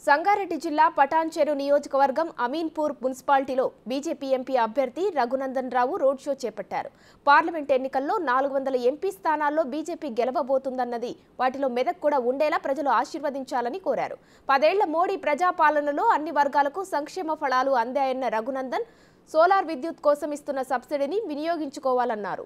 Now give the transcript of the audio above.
సంగారెడ్డి జిల్లా పటాన్చెరు నియోజకవర్గం అమీన్పూర్ మున్సిపాలిటీలో బీజేపీ ఎంపీ అభ్యర్థి రఘునందన్ రావు రోడ్ షో చేపట్టారు. పార్లమెంట్ ఎన్నికల్లో 400 ఎంపీ స్థానాల్లో బీజేపీ గెలవబోతుందన్నది వాటిలో మెదక్ కూడా ఉండేలా ప్రజలు ఆశీర్వదించాలని కోరారు. 10 ఏళ్ల మోడీ ప్రజాపాలనలో అన్ని వర్గాలకు సంక్షేమ ఫలాలు అందాయన్న రఘునందన్ సోలార్ విద్యుత్ కోసం ఇస్తున్న సబ్సిడీని వినియోగించుకోవాలన్నారు.